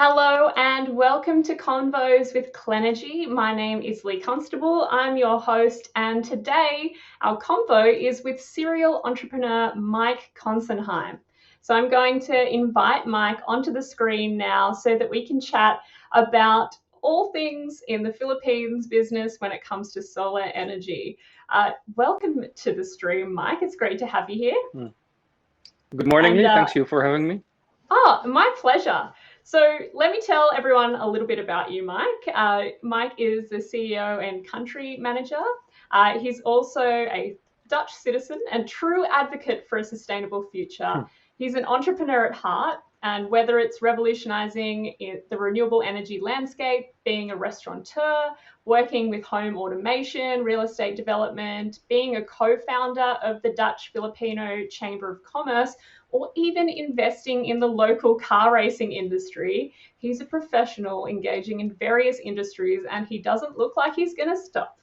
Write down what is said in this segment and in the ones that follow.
Hello and welcome to Convos with Clenergy. My name is Lee Constable. I'm your host, and today our convo is with serial entrepreneur Mike Consenheim. So I'm going to invite Mike onto the screen now so that we can chat about all things in the Philippines business when it comes to solar energy. Welcome to the stream, Mike. It's great to have you here. Good morning, Lee. Thanks you for having me. Oh, my pleasure. So let me tell everyone a little bit about you, Mike. Mike is the CEO and country manager. He's also a Dutch citizen and true advocate for a sustainable future. He's an entrepreneur at heart, and whether it's revolutionizing the renewable energy landscape, being a restaurateur, working with home automation, real estate development, being a co-founder of the Dutch Filipino Chamber of Commerce, or even investing in the local car racing industry, he's a professional engaging in various industries, and he doesn't look like he's going to stop.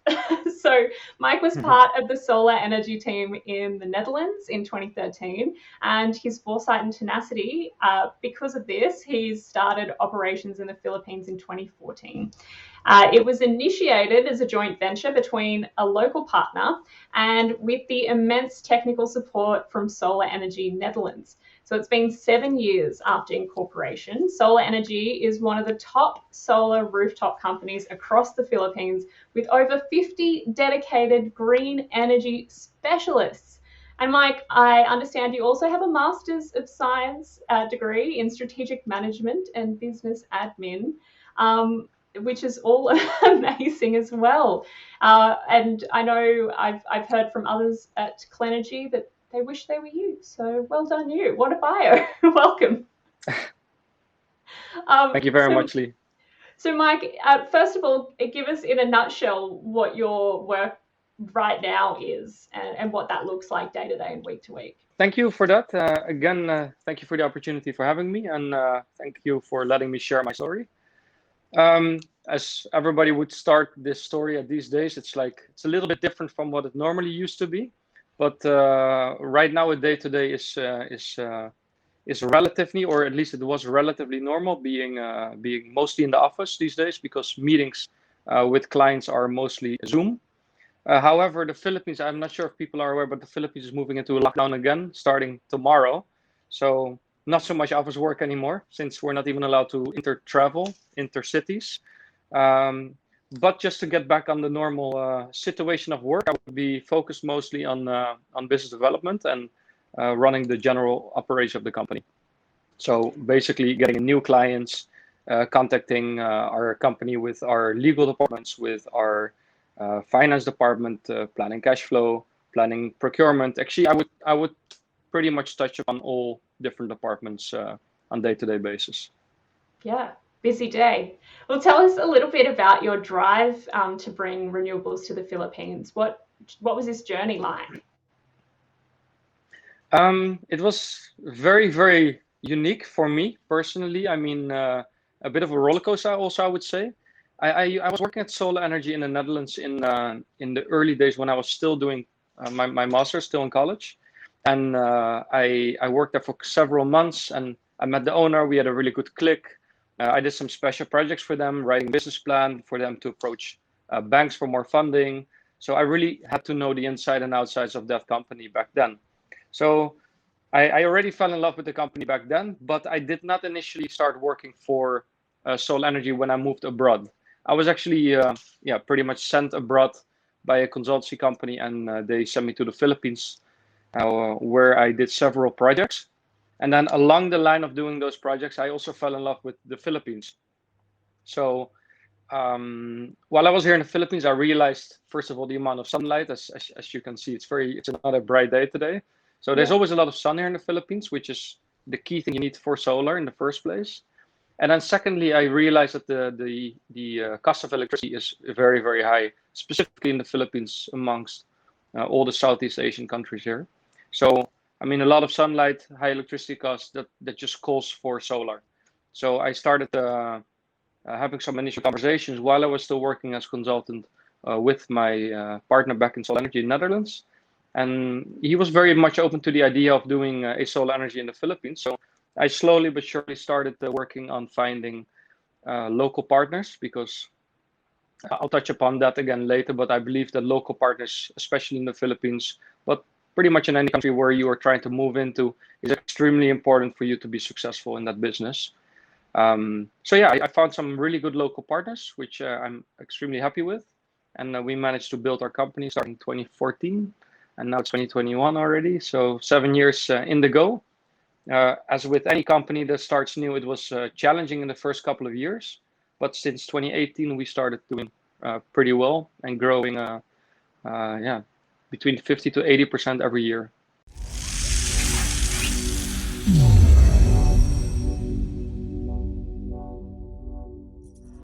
So Mike was part of the SolarNRG team in the Netherlands in 2013, and his foresight and tenacity, because of this, he's started operations in the Philippines in 2014. It was initiated as a joint venture between a local partner and with the immense technical support from SolarNRG Netherlands. So it's been 7 years after incorporation. SolarNRG is one of the top solar rooftop companies across the Philippines with over 50 dedicated green energy specialists. And Mike, I understand you also have a Master's of Science degree in Strategic Management and Business Admin. Which is all amazing as well. And I know I've heard from others at Clenergy that they wish they were you. So well done you. What a bio. Welcome. Thank you very much, Lee. So Mike, first of all, give us in a nutshell what your work right now is and what that looks like day to day and week to week. Thank you for that. Again, thank you for the opportunity for having me, and thank you for letting me share my story. As everybody would start this story at these days, it's a little bit different from what it normally used to be. But right now, a day to day is relatively, or at least it was relatively normal, being mostly in the office these days because meetings with clients are mostly Zoom. However, the Philippines, I'm not sure if people are aware, but the Philippines is moving into a lockdown again starting tomorrow. So not so much office work anymore, since we're not even allowed to intercities. But just to get back on the normal situation of work, I would be focused mostly on business development and running the general operation of the company. So basically getting new clients, contacting our company with our legal departments, with our finance department, planning cash flow, planning procurement. Actually, I would pretty much touch upon all different departments on day-to-day basis. Yeah, busy day. Well, tell us a little bit about your drive to bring renewables to the Philippines. What was this journey like? It was very, very unique for me personally. I mean, a bit of a roller coaster also, I would say. I was working at SolarNRG in the Netherlands in the early days when I was still doing my master's, still in college. And I worked there for several months, and I met the owner. We had a really good click. I did some special projects for them, writing business plan for them to approach banks for more funding. So I really had to know the inside and outsides of that company back then. So I already fell in love with the company back then, but I did not initially start working for SolarNRG when I moved abroad. I was actually pretty much sent abroad by a consultancy company, and they sent me to the Philippines, where I did several projects. And then along the line of doing those projects, I also fell in love with the Philippines. So while I was here in the Philippines, I realized, first of all, the amount of sunlight. As you can see, it's another bright day today. So there's always a lot of sun here in the Philippines, which is the key thing you need for solar in the first place. And then secondly, I realized that the cost of electricity is very, very high, specifically in the Philippines amongst all the Southeast Asian countries here. So, I mean, a lot of sunlight, high electricity costs, that just calls for solar. So I started having some initial conversations while I was still working as consultant with my partner back in SolarNRG in Netherlands. And he was very much open to the idea of doing a solar energy in the Philippines. So I slowly but surely started working on finding local partners, because I'll touch upon that again later, but I believe that local partners, especially in the Philippines, but pretty much in any country where you are trying to move into, is extremely important for you to be successful in that business. So yeah, I found some really good local partners, which I'm extremely happy with. And we managed to build our company starting 2014, and now it's 2021 already. So 7 years in the go. As with any company that starts new, it was challenging in the first couple of years, but since 2018 we started doing pretty well and growing, yeah, between 50 to 80% every year.